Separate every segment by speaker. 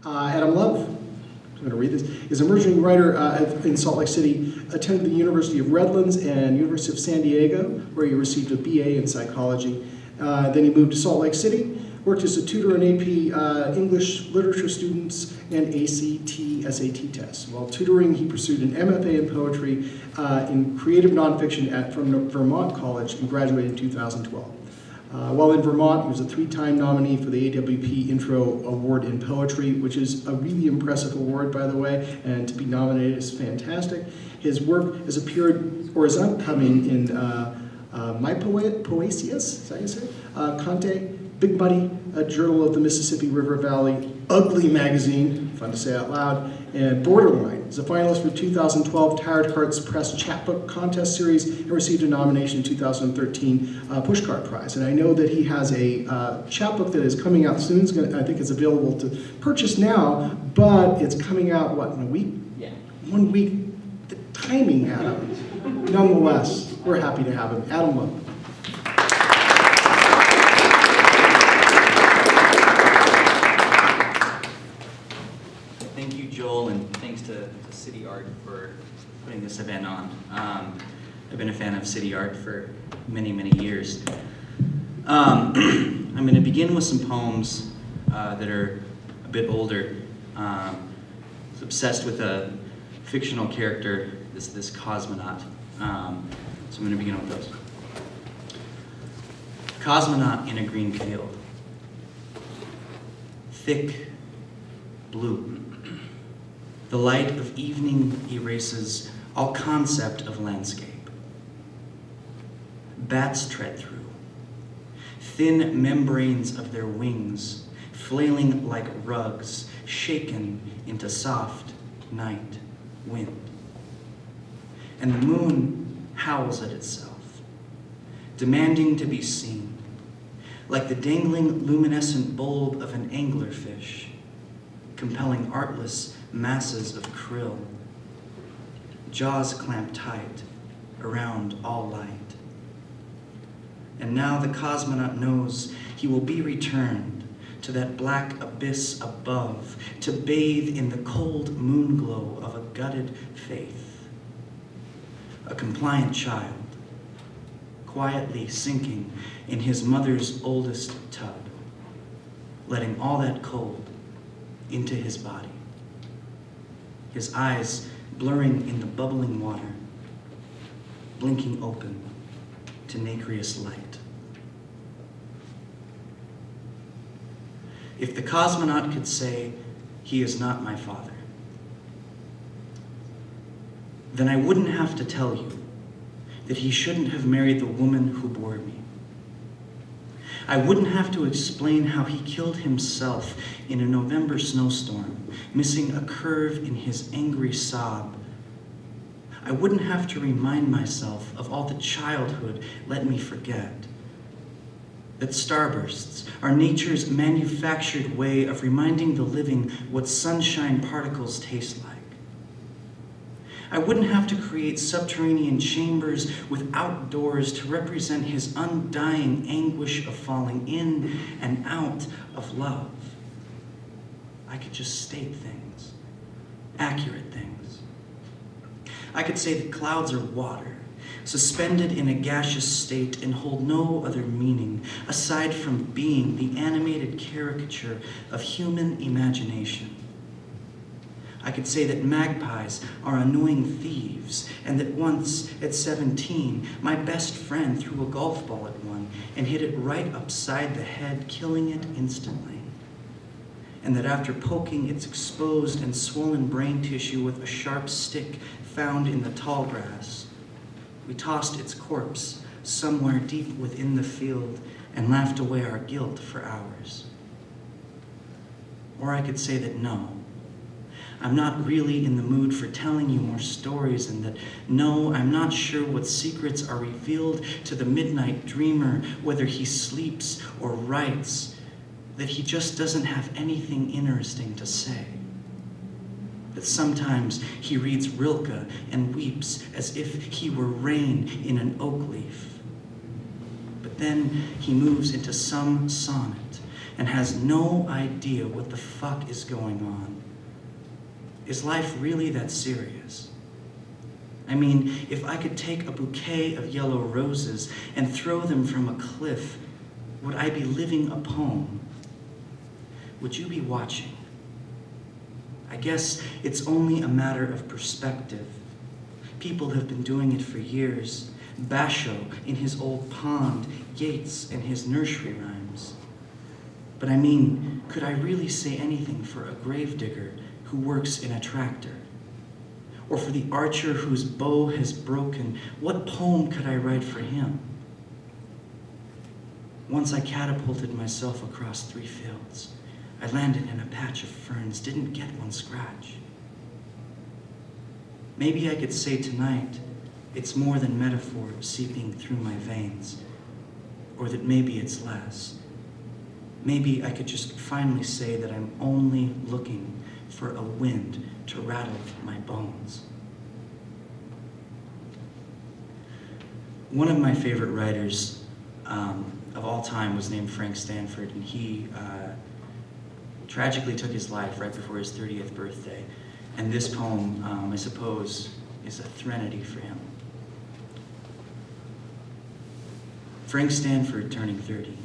Speaker 1: Adam Love, I'm going to read this, is an emerging writer in Salt Lake City, attended the University of Redlands and University of San Diego, where he received a BA in psychology. Then he moved to Salt Lake City, worked as a tutor in AP English literature students and ACT, SAT tests. While tutoring, he pursued an MFA in poetry in creative nonfiction from Vermont College and graduated in 2012. While in Vermont, he was a 3-time nominee for the AWP Intro Award in Poetry, which is a really impressive award, by the way, and to be nominated is fantastic. His work has appeared, or is upcoming, in MiPoesias, is that how you say it? Conte, Big Buddy, a Journal of the Mississippi River Valley, Ugly Magazine, fun to say out loud, and Borderline. He's a finalist for 2012 Tired Hearts Press Chapbook Contest Series and received a nomination in 2013 Pushcart Prize. And I know that he has a chapbook that is coming out soon. I think it's available to purchase now, but it's coming out, what, in a week?
Speaker 2: Yeah.
Speaker 1: 1 week. The timing, Adam. Nonetheless, we're happy to have him. Adam Love.
Speaker 2: Thank you, Joel, and thanks to City Art for putting this event on. I've been a fan of City Art for many, many years. I'm going to begin with some poems that are a bit older. I was obsessed with a fictional character, this Cosmonaut. So I'm going to begin with those. Cosmonaut in a green field. Thick blue. The light of evening erases all concept of landscape. Bats tread through. Thin membranes of their wings, flailing like rugs, shaken into soft night wind. And the moon howls at itself, demanding to be seen, like the dangling luminescent bulb of an anglerfish, compelling artless masses of krill, jaws clamped tight around all light. And now the cosmonaut knows he will be returned to that black abyss above, to bathe in the cold moon glow of a gutted faith. A compliant child, quietly sinking in his mother's oldest tub, letting all that cold into his body. His eyes blurring in the bubbling water, blinking open to nacreous light. If the cosmonaut could say, "He is not my father," then I wouldn't have to tell you that he shouldn't have married the woman who bore me. I wouldn't have to explain how he killed himself in a November snowstorm, missing a curve in his angry sob. I wouldn't have to remind myself of all the childhood let me forget. That starbursts are nature's manufactured way of reminding the living what sunshine particles taste like. I wouldn't have to create subterranean chambers with outdoors to represent his undying anguish of falling in and out of love. I could just state things, accurate things. I could say that clouds are water, suspended in a gaseous state and hold no other meaning aside from being the animated caricature of human imagination. I could say that magpies are annoying thieves, and that once, at 17, my best friend threw a golf ball at one and hit it right upside the head, killing it instantly. And that after poking its exposed and swollen brain tissue with a sharp stick found in the tall grass, we tossed its corpse somewhere deep within the field and laughed away our guilt for hours. Or I could say that no, I'm not really in the mood for telling you more stories, and that no, I'm not sure what secrets are revealed to the midnight dreamer, whether he sleeps or writes, that he just doesn't have anything interesting to say. That sometimes he reads Rilke and weeps as if he were rain in an oak leaf. But then he moves into some sonnet and has no idea what the fuck is going on. Is life really that serious? I mean, if I could take a bouquet of yellow roses and throw them from a cliff, would I be living a poem? Would you be watching? I guess it's only a matter of perspective. People have been doing it for years. Basho in his old pond, Yeats in his nursery rhymes. But I mean, could I really say anything for a gravedigger who works in a tractor? Or for the archer whose bow has broken, what poem could I write for him? Once I catapulted myself across 3 fields. I landed in a patch of ferns, didn't get one scratch. Maybe I could say tonight, it's more than metaphor seeping through my veins, or that maybe it's less. Maybe I could just finally say that I'm only looking for a wind to rattle my bones. One of my favorite writers of all time was named Frank Stanford, and he tragically took his life right before his 30th birthday. And this poem, I suppose, is a threnody for him. Frank Stanford turning 30.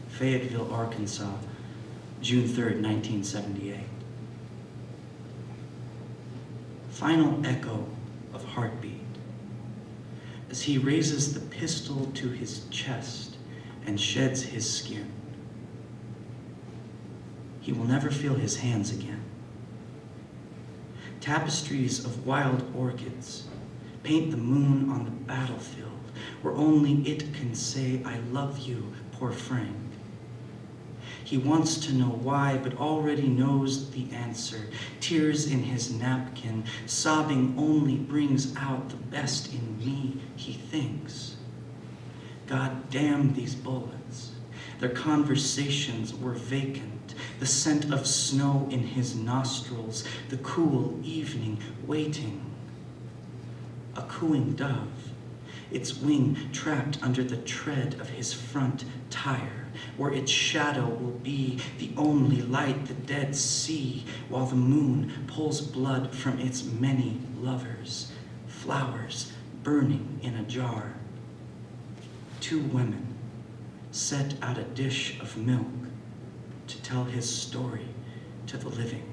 Speaker 2: Fayetteville, Arkansas, June 3rd, 1978. Final echo of heartbeat as he raises the pistol to his chest and sheds his skin. He will never feel his hands again. Tapestries of wild orchids paint the moon on the battlefield where only it can say, I love you, poor Frank. He wants to know why, but already knows the answer. Tears in his napkin, sobbing only brings out the best in me, he thinks. God damn these bullets. Their conversations were vacant. The scent of snow in his nostrils, the cool evening waiting. A cooing dove, its wing trapped under the tread of his front tire, where its shadow will be the only light the dead see, while the moon pulls blood from its many lovers, flowers burning in a jar. 2 women set out a dish of milk to tell his story to the living.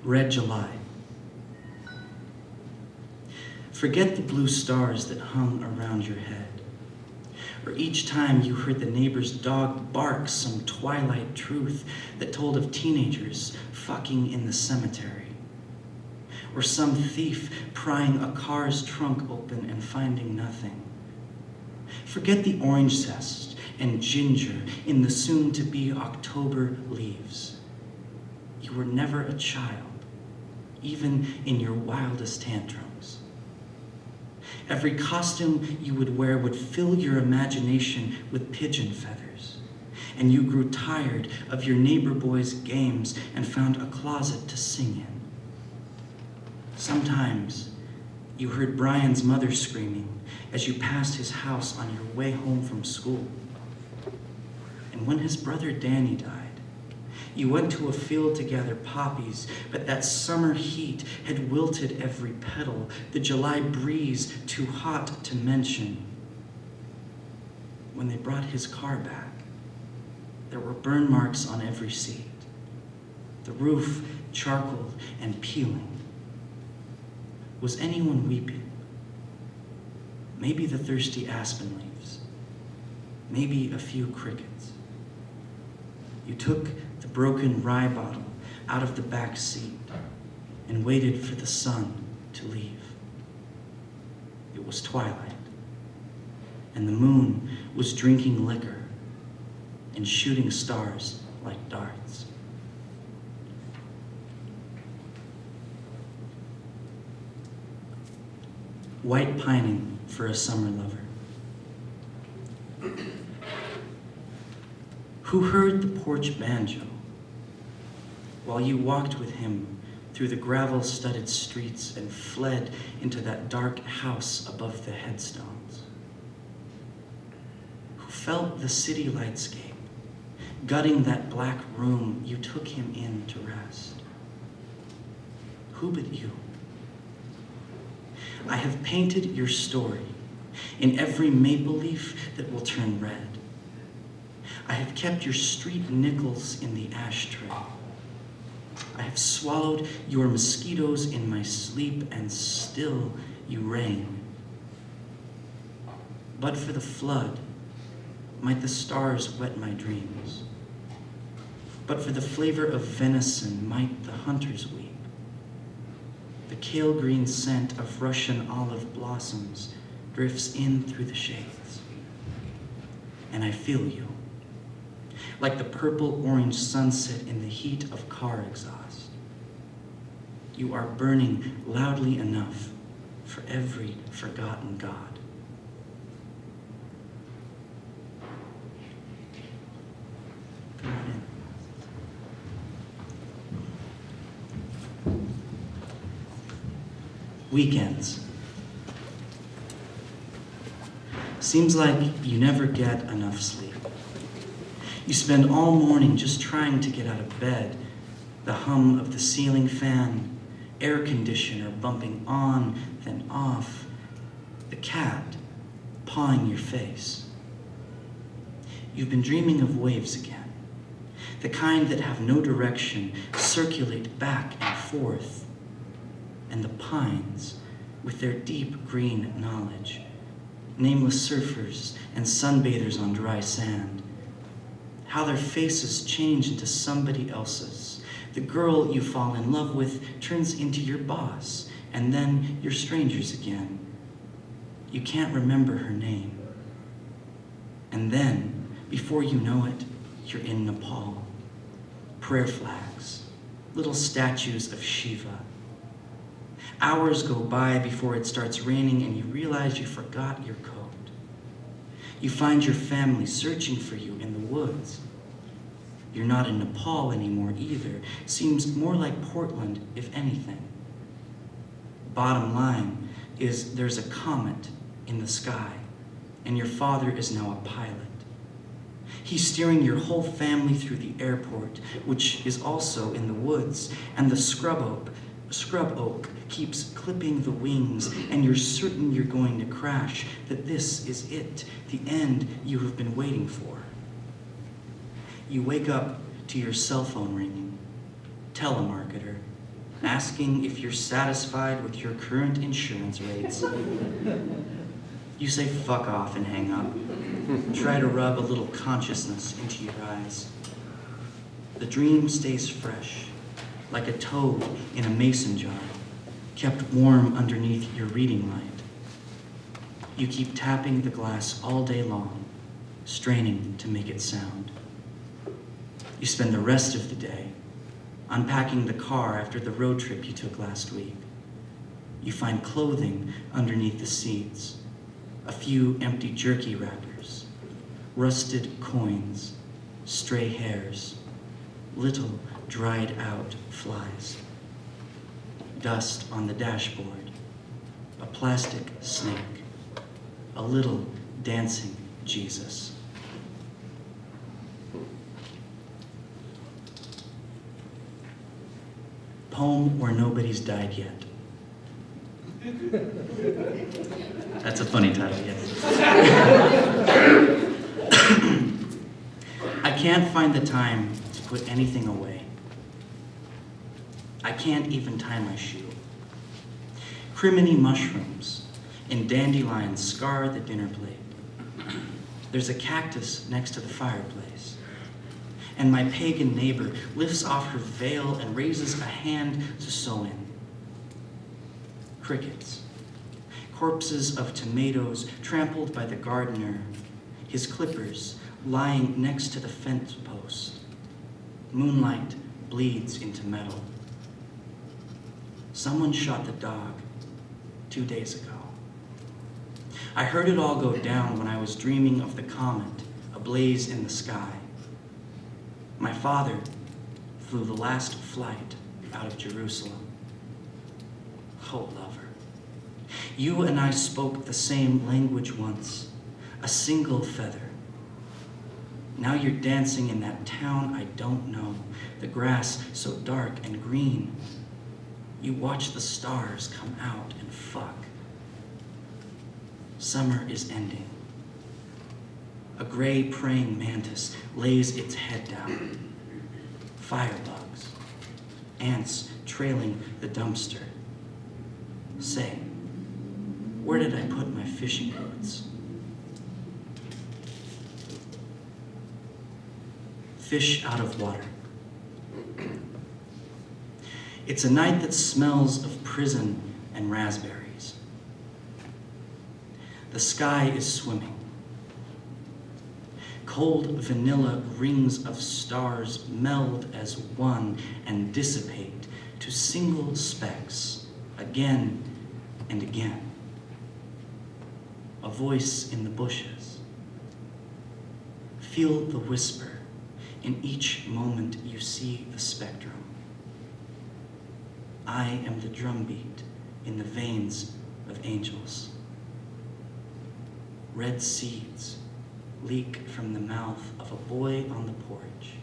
Speaker 2: Red July. Forget the blue stars that hung around your head, or each time you heard the neighbor's dog bark some twilight truth that told of teenagers fucking in the cemetery, or some thief prying a car's trunk open and finding nothing. Forget the orange zest and ginger in the soon-to-be October leaves. You were never a child, even in your wildest tantrums. Every costume you would wear would fill your imagination with pigeon feathers, and you grew tired of your neighbor boy's games and found a closet to sing in. Sometimes you heard Brian's mother screaming as you passed his house on your way home from school. And when his brother Danny died, you went to a field to gather poppies, but that summer heat had wilted every petal, the July breeze too hot to mention. When they brought his car back, there were burn marks on every seat, the roof charcoaled and peeling. Was anyone weeping? Maybe the thirsty aspen leaves, maybe a few crickets. You took the broken rye bottle out of the back seat and waited for the sun to leave. It was twilight, and the moon was drinking liquor and shooting stars like darts. White pining for a summer lover. Who heard the porch banjo while you walked with him through the gravel-studded streets and fled into that dark house above the headstones? Who felt the city lightscape, gutting that black room you took him in to rest? Who but you? I have painted your story in every maple leaf that will turn red. I have kept your street nickels in the ashtray. I have swallowed your mosquitoes in my sleep, and still you reign. But for the flood, might the stars wet my dreams? But for the flavor of venison, might the hunters weep? The kale green scent of Russian olive blossoms drifts in through the shades. And I feel you, like the purple-orange sunset in the heat of car exhaust. You are burning loudly enough for every forgotten god. Come on in. Weekends. Seems like you never get enough sleep. You spend all morning just trying to get out of bed, the hum of the ceiling fan, air conditioner bumping on, then off, the cat pawing your face. You've been dreaming of waves again, the kind that have no direction, circulate back and forth, and the pines with their deep green knowledge, nameless surfers and sunbathers on dry sand, how their faces change into somebody else's. The girl you fall in love with turns into your boss, and then you're strangers again. You can't remember her name. And then, before you know it, you're in Nepal. Prayer flags, little statues of Shiva. Hours go by before it starts raining and you realize you forgot your coat. You find your family searching for you in the woods. You're not in Nepal anymore either. Seems more like Portland, if anything. Bottom line is there's a comet in the sky, and your father is now a pilot. He's steering your whole family through the airport, which is also in the woods, and the scrub oak keeps clipping the wings, and you're certain you're going to crash, that this is it, the end you have been waiting for. You wake up to your cell phone ringing, telemarketer, asking if you're satisfied with your current insurance rates. You say fuck off and hang up. Try to rub a little consciousness into your eyes. The dream stays fresh, like a toad in a mason jar, kept warm underneath your reading light. You keep tapping the glass all day long, straining to make it sound. You spend the rest of the day unpacking the car after the road trip you took last week. You find clothing underneath the seats, a few empty jerky wrappers, rusted coins, stray hairs, little dried out flies, dust on the dashboard, a plastic snake, a little dancing Jesus. Poem where nobody's died yet. That's a funny title, yes. I can't find the time to put anything away. I can't even tie my shoe. Criminy mushrooms and dandelions scar the dinner plate. There's a cactus next to the fireplace. And my pagan neighbor lifts off her veil and raises a hand to sew in. Crickets. Corpses of tomatoes trampled by the gardener, his clippers lying next to the fence post. Moonlight bleeds into metal. Someone shot the dog 2 days ago. I heard it all go down when I was dreaming of the comet ablaze in the sky. My father flew the last flight out of Jerusalem. Oh, lover, you and I spoke the same language once, a single feather. Now you're dancing in that town I don't know, the grass so dark and green. You watch the stars come out and fuck. Summer is ending. A gray praying mantis lays its head down. Firebugs, ants trailing the dumpster. Say, where did I put my fishing boots? Fish out of water. It's a night that smells of prison and raspberries. The sky is swimming. Cold vanilla rings of stars meld as one and dissipate to single specks again and again. A voice in the bushes. Feel the whisper in each moment you see the spectrum. I am the drumbeat in the veins of angels. Red seeds leak from the mouth of a boy on the porch,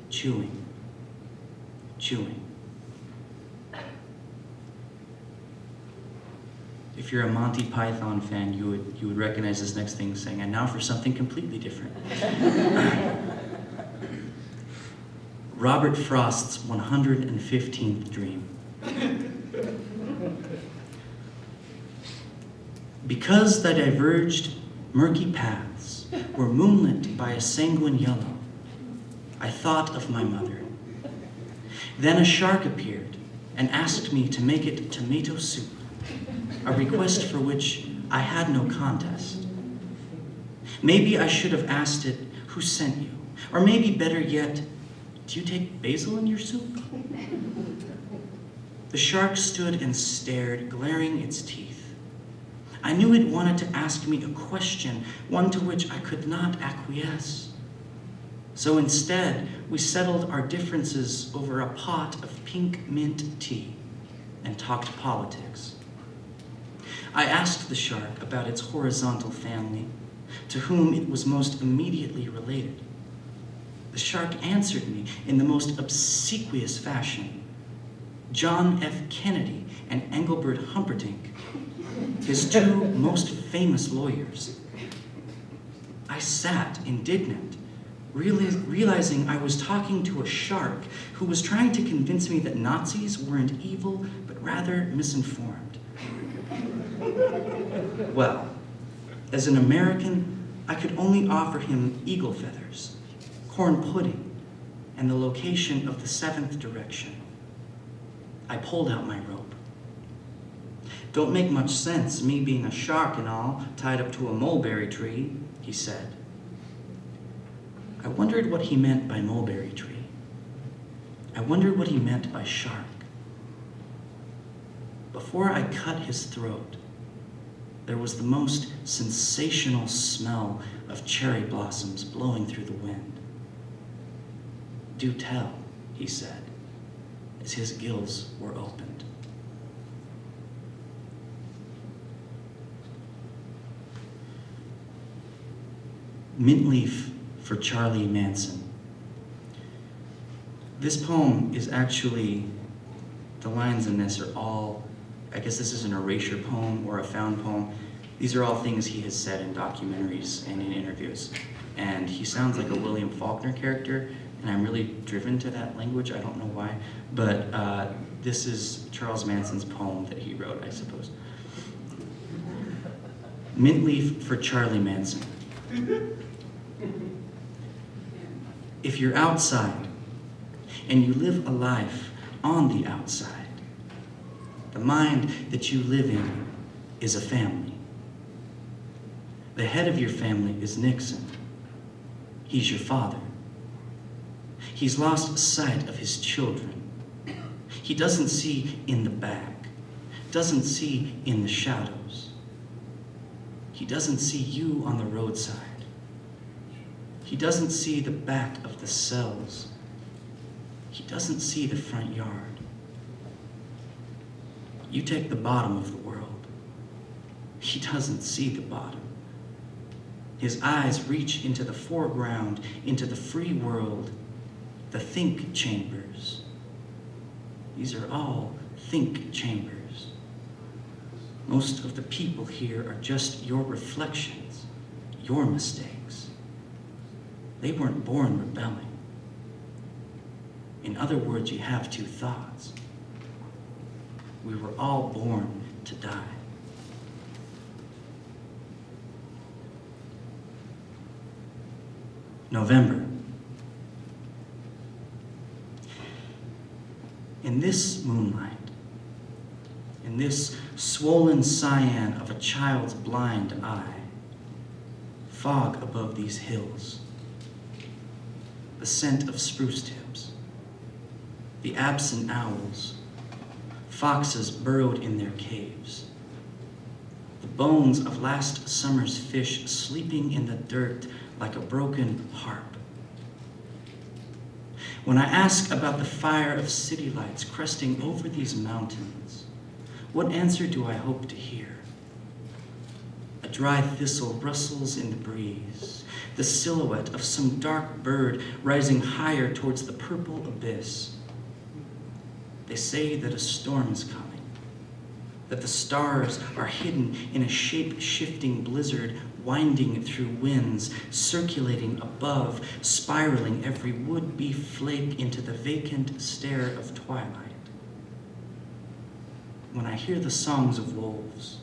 Speaker 2: chewing, chewing. If you're a Monty Python fan, you would recognize this next thing saying, and now for something completely different. Robert Frost's 115th Dream. Because the diverged murky paths were moonlit by a sanguine yellow, I thought of my mother. Then a shark appeared and asked me to make it tomato soup, a request for which I had no contest. Maybe I should have asked it, who sent you? Or maybe better yet, do you take basil in your soup? The shark stood and stared, glaring its teeth. I knew it wanted to ask me a question, one to which I could not acquiesce. So instead, we settled our differences over a pot of pink mint tea and talked politics. I asked the shark about its horizontal family, to whom it was most immediately related. The shark answered me in the most obsequious fashion. John F. Kennedy and Engelbert Humperdinck, his two most famous lawyers. I sat indignant, realizing I was talking to a shark who was trying to convince me that Nazis weren't evil, but rather misinformed. Well, as an American, I could only offer him eagle feathers, corn pudding, and the location of the seventh direction. I pulled out my rope. Don't make much sense, me being a shark and all, tied up to a mulberry tree, he said. I wondered what he meant by mulberry tree. I wondered what he meant by shark. Before I cut his throat, there was the most sensational smell of cherry blossoms blowing through the wind. Do tell, he said, as his gills were opened. Mint leaf for Charlie Manson. This poem is actually, the lines in this are all, I guess this is an erasure poem or a found poem. These are all things he has said in documentaries and in interviews. And he sounds like a William Faulkner character, and I'm really driven to that language, I don't know why. But this is Charles Manson's poem that he wrote, I suppose. Mint leaf for Charlie Manson. If you're outside and you live a life on the outside, the mind that you live in is a family. The head of your family is Nixon. He's your father. He's lost sight of his children. He doesn't see in the back, doesn't see in the shadows. He doesn't see you on the roadside. He doesn't see the back of the cells. He doesn't see the front yard. You take the bottom of the world. He doesn't see the bottom. His eyes reach into the foreground, into the free world, the think chambers. These are all think chambers. Most of the people here are just your reflections, your mistakes. They weren't born rebelling. In other words, you have two thoughts. We were all born to die. November. In this moonlight, in this swollen cyan of a child's blind eye, fog above these hills, the scent of spruce tips, the absent owls, foxes burrowed in their caves, the bones of last summer's fish sleeping in the dirt like a broken harp. When I ask about the fire of city lights cresting over these mountains, what answer do I hope to hear? A dry thistle rustles in the breeze, the silhouette of some dark bird rising higher towards the purple abyss. They say that a storm is coming, that the stars are hidden in a shape-shifting blizzard winding through winds, circulating above, spiraling every would-be flake into the vacant stare of twilight. When I hear the songs of wolves,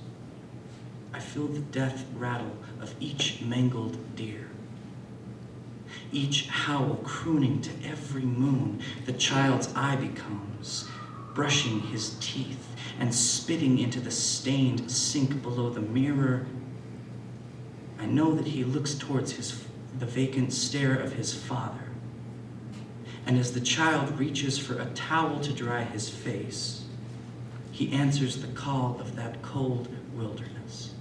Speaker 2: I feel the death rattle of each mangled deer. Each howl crooning to every moon the child's eye becomes, brushing his teeth and spitting into the stained sink below the mirror. I know that he looks towards the vacant stare of his father. And as the child reaches for a towel to dry his face, he answers the call of that cold wilderness.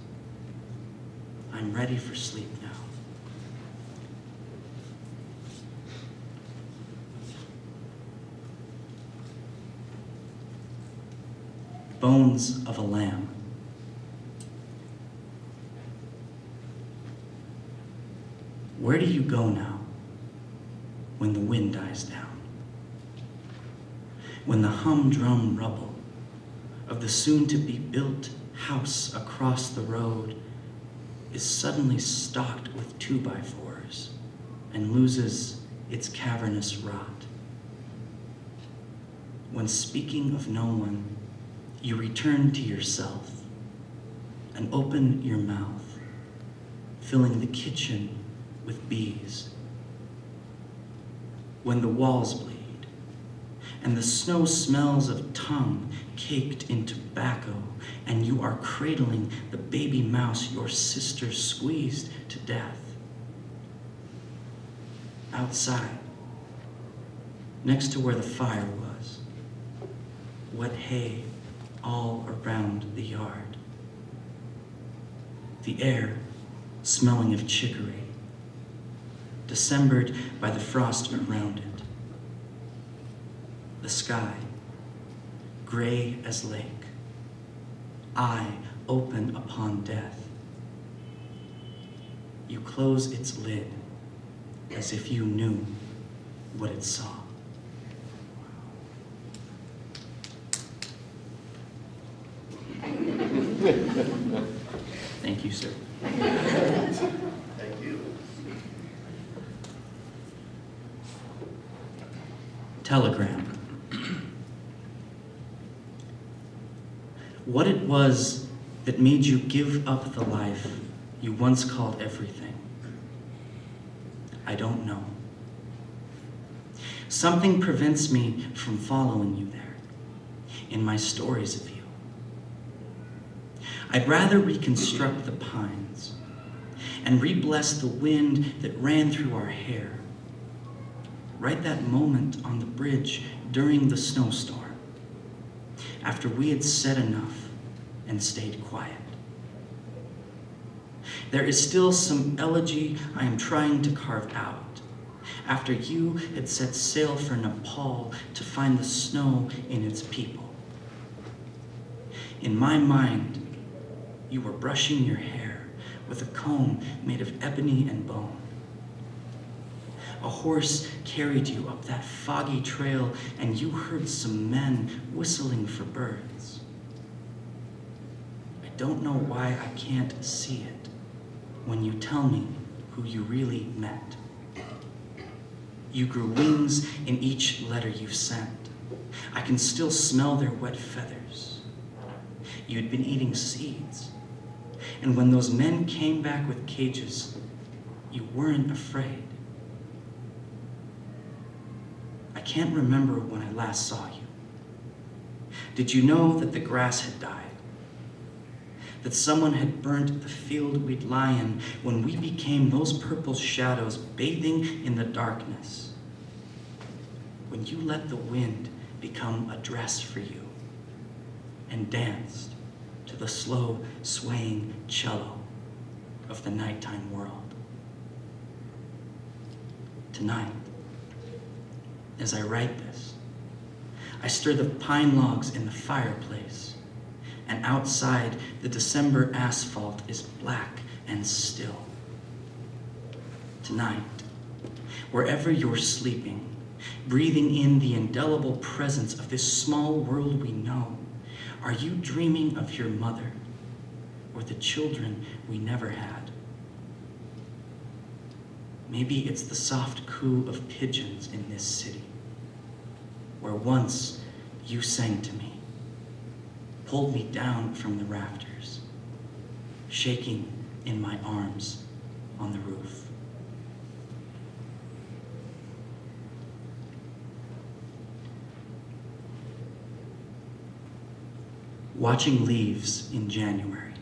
Speaker 2: I'm ready for sleep now. Bones of a lamb. Where do you go now when the wind dies down? When the humdrum rubble of the soon-to-be-built house across the road is suddenly stocked with 2x4s and loses its cavernous rot. When speaking of no one, you return to yourself and open your mouth, filling the kitchen with bees. When the walls bleed and the snow smells of tongue caked in tobacco, and you are cradling the baby mouse your sister squeezed to death. Outside, next to where the fire was, wet hay all around the yard. The air smelling of chicory, Decembered by the frost around it. The sky, gray as lake, eye open upon death. You close its lid as if you knew what it saw. Thank you, sir.
Speaker 3: Thank you.
Speaker 2: Telegram. What it was that made you give up the life you once called everything, I don't know. Something prevents me from following you there, in my stories of you. I'd rather reconstruct the pines and re-bless the wind that ran through our hair. Right that moment on the bridge during the snowstorm, after we had said enough and stayed quiet. There is still some elegy I am trying to carve out, after you had set sail for Nepal to find the snow in its people. In my mind, you were brushing your hair with a comb made of ebony and bone. A horse carried you up that foggy trail, and you heard some men whistling for birds. I don't know why I can't see it when you tell me who you really met. You grew wings in each letter you sent. I can still smell their wet feathers. You'd been eating seeds. And when those men came back with cages, you weren't afraid. I can't remember when I last saw you. Did you know that the grass had died? That someone had burnt the field we'd lie in when we became those purple shadows bathing in the darkness? When you let the wind become a dress for you and danced to the slow swaying cello of the nighttime world. Tonight, as I write this, I stir the pine logs in the fireplace, and outside the December asphalt is black and still. Tonight, wherever you're sleeping, breathing in the indelible presence of this small world we know, are you dreaming of your mother or the children we never had? Maybe it's the soft coo of pigeons in this city, where once you sang to me, pulled me down from the rafters, shaking in my arms on the roof. Watching leaves in January.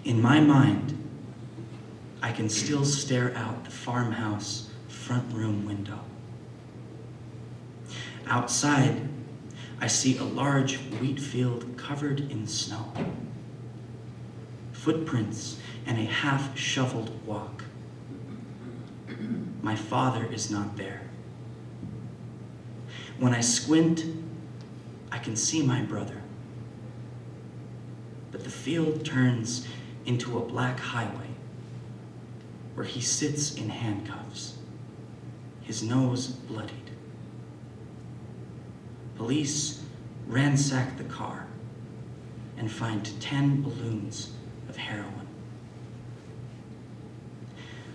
Speaker 2: In my mind, I can still stare out the farmhouse front room window. Outside, I see a large wheat field covered in snow. Footprints and a half-shoveled walk. My father is not there. When I squint, I can see my brother. But the field turns into a black highway where he sits in handcuffs, his nose bloodied. Police ransack the car and find 10 balloons of heroin.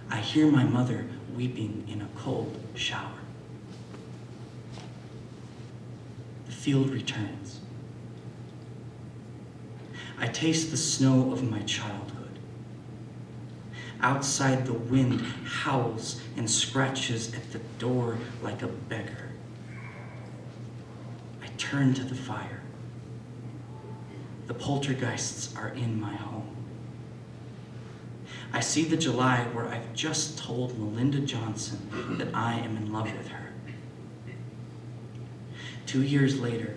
Speaker 2: I hear my mother weeping in a cold shower. The field returns. I taste the snow of my childhood. Outside, the wind howls and scratches at the door like a beggar. I turn to the fire. The poltergeists are in my home. I see the July where I've just told Melinda Johnson that I am in love with her. 2 years later,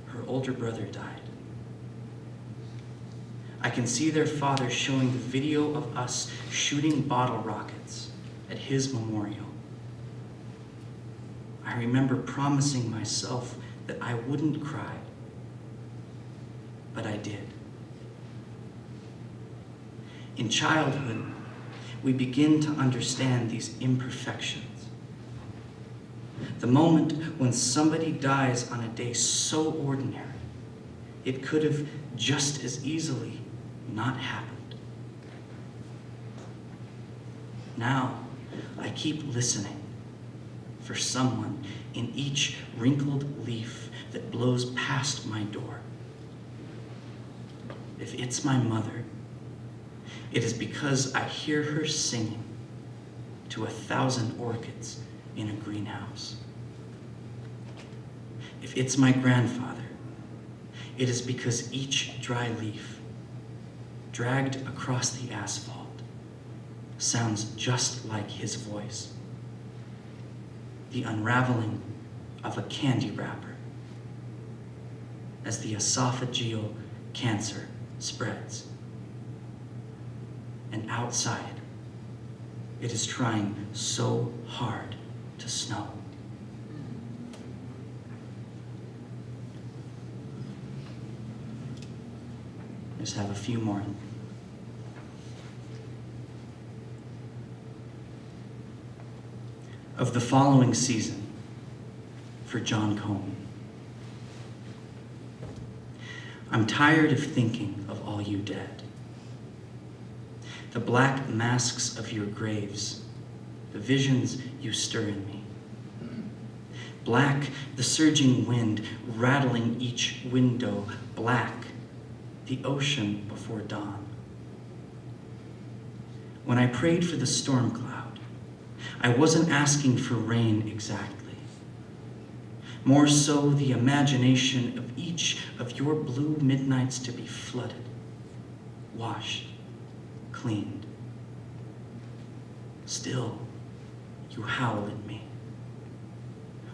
Speaker 2: her older brother died. I can see their father showing the video of us shooting bottle rockets at his memorial. I remember promising myself that I wouldn't cry, but I did. In childhood, we begin to understand these imperfections. The moment when somebody dies on a day so ordinary, it could have just as easily not happened. Now, I keep listening for someone in each wrinkled leaf that blows past my door. If it's my mother, it is because I hear her singing to 1,000 orchids in a greenhouse. If it's my grandfather, it is because each dry leaf dragged across the asphalt sounds just like his voice. The unraveling of a candy wrapper as the esophageal cancer spreads and outside, it is trying so hard to snow. Just have a few more. Of the following season for John Comey. I'm tired of thinking of all you dead. The black masks of your graves, the visions you stir in me. Black, the surging wind rattling each window. Black, the ocean before dawn. When I prayed for the storm cloud, I wasn't asking for rain exactly. More so the imagination of each of your blue midnights to be flooded, washed, cleaned. Still, you howl at me.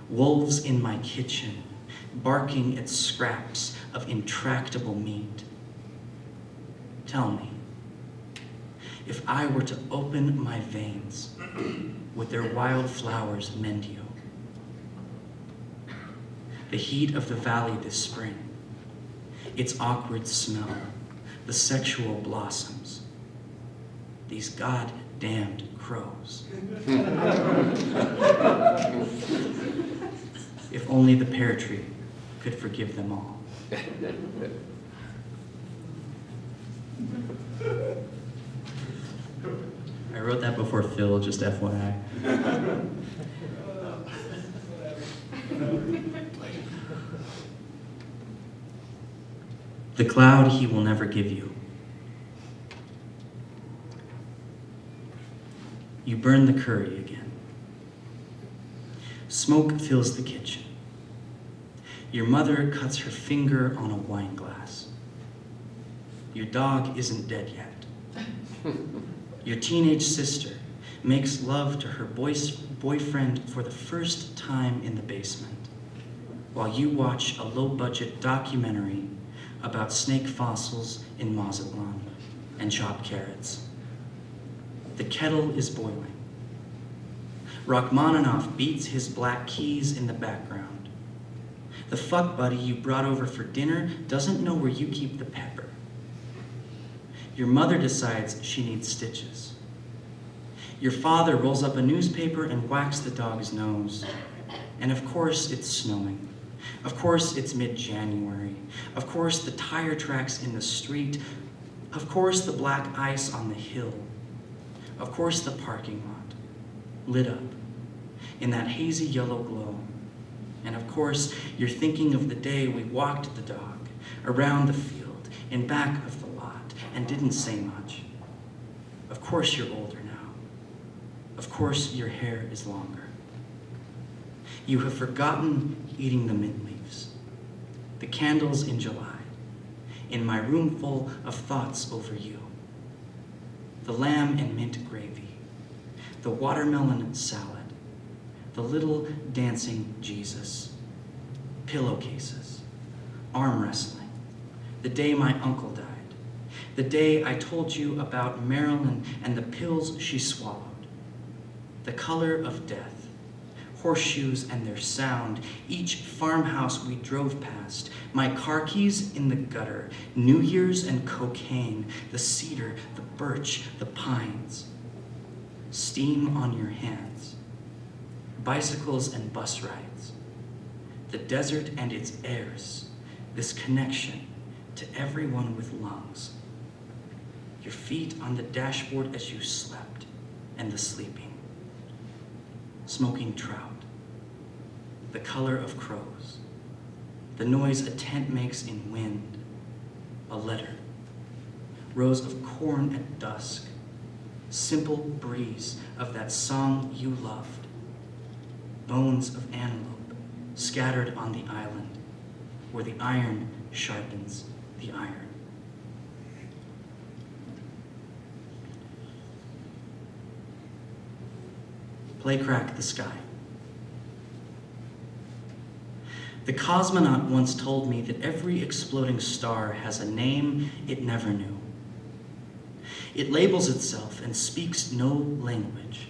Speaker 2: Wolves in my kitchen, barking at scraps of intractable meat. Tell me, if I were to open my veins, would their wild flowers mend you? The heat of the valley this spring, its awkward smell, the sexual blossoms, these goddamned crows. If only the pear tree could forgive them all. I wrote that before Phil, just FYI. The cloud he will never give you. You burn the curry again. Smoke fills the kitchen. Your mother cuts her finger on a wine glass. Your dog isn't dead yet. Your teenage sister makes love to her boyfriend for the first time in the basement, while you watch a low-budget documentary about snake fossils in Mazatlan and chopped carrots. The kettle is boiling. Rachmaninoff beats his black keys in the background. The fuck buddy you brought over for dinner doesn't know where you keep the pepper. Your mother decides she needs stitches. Your father rolls up a newspaper and whacks the dog's nose. And of course it's snowing. Of course it's mid-January. Of course the tire tracks in the street. Of course the black ice on the hill. Of course the parking lot, lit up in that hazy yellow glow. And of course you're thinking of the day we walked the dog around the field in back of the lot and didn't say much. Of course you're older now. Of course your hair is longer. You have forgotten eating the mint leaves, the candles in July, in my room full of thoughts over you, the lamb and mint gravy, the watermelon salad, the little dancing Jesus, pillowcases, arm wrestling, the day my uncle died, the day I told you about Marilyn and the pills she swallowed, the color of death, horseshoes and their sound, each farmhouse we drove past, my car keys in the gutter, New Year's and cocaine, the cedar, the birch, the pines, steam on your hands, bicycles and bus rides, the desert and its airs, this connection to everyone with lungs, your feet on the dashboard as you slept, and the sleeping, smoking trout, the color of crows, the noise a tent makes in wind, a letter, rows of corn at dusk, simple breeze of that song you loved, bones of antelope scattered on the island where the iron sharpens the iron. Play Crack the Sky. The Cosmonaut once told me that every exploding star has a name it never knew. It labels itself and speaks no language.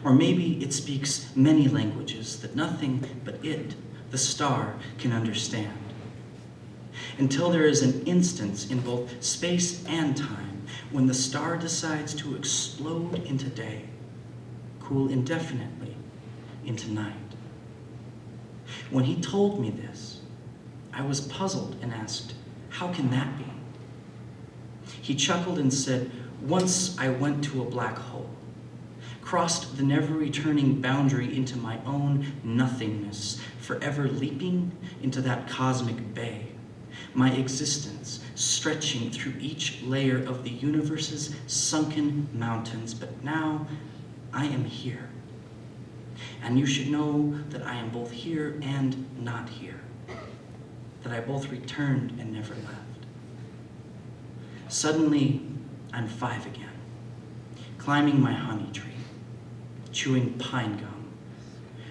Speaker 2: Or maybe it speaks many languages that nothing but it, the star, can understand. Until there is an instance in both space and time when the star decides to explode into day, cool indefinitely into night. When he told me this, I was puzzled and asked, how can that be? He chuckled and said, once I went to a black hole, crossed the never-returning boundary into my own nothingness, forever leaping into that cosmic bay, my existence stretching through each layer of the universe's sunken mountains. But now I am here. And you should know that I am both here and not here, that I both returned and never left. Suddenly, I'm 5 again, climbing my honey tree, chewing pine gum,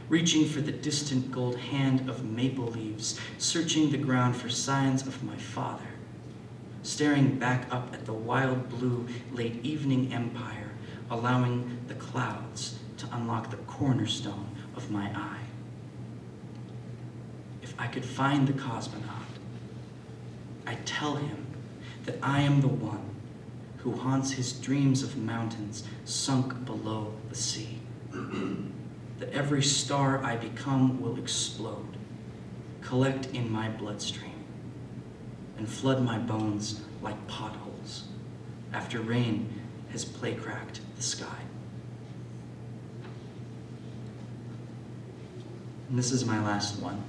Speaker 2: reaching for the distant gold hand of maple leaves, searching the ground for signs of my father, staring back up at the wild blue late evening empire, allowing the clouds to unlock the cornerstone of my eye. If I could find the cosmonaut, I'd tell him that I am the one who haunts his dreams of mountains sunk below the sea. That every star I become will explode, collect in my bloodstream, and flood my bones like potholes after rain has play-cracked the sky. And this is my last one.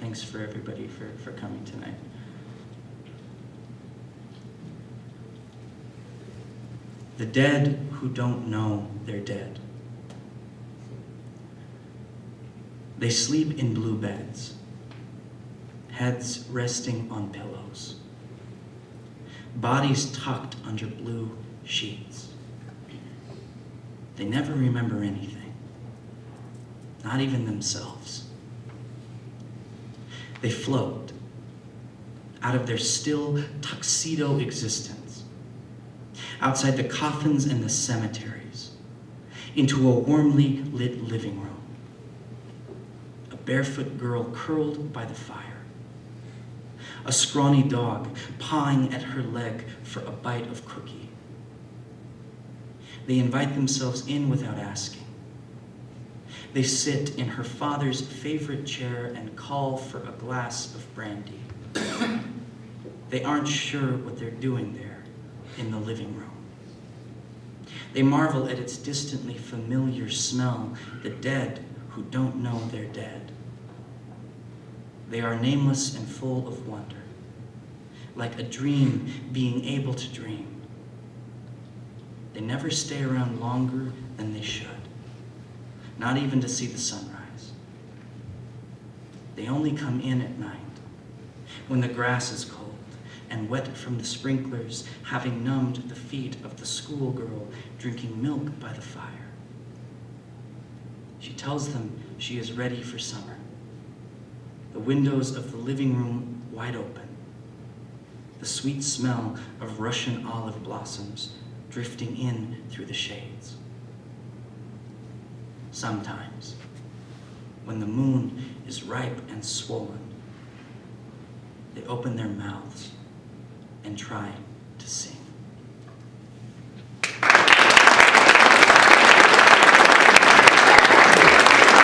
Speaker 2: Thanks for everybody for coming tonight. The dead who don't know they're dead. They sleep in blue beds, heads resting on pillows, bodies tucked under blue sheets. They never remember anything, not even themselves. They float out of their still tuxedo existence, outside the coffins and the cemeteries, into a warmly lit living room. A barefoot girl curled by the fire. A scrawny dog pawing at her leg for a bite of cookie. They invite themselves in without asking. They sit in her father's favorite chair and call for a glass of brandy. They aren't sure what they're doing there in the living room. They marvel at its distantly familiar smell, the dead who don't know they're dead. They are nameless and full of wonder, like a dream being able to dream. They never stay around longer than they should, not even to see the sunrise. They only come in at night, when the grass is cold and wet from the sprinklers, having numbed the feet of the schoolgirl drinking milk by the fire. She tells them she is ready for summer. The windows of the living room wide open. The sweet smell of Russian olive blossoms drifting in through the shades. Sometimes, when the moon is ripe and swollen, they open their mouths and try to sing.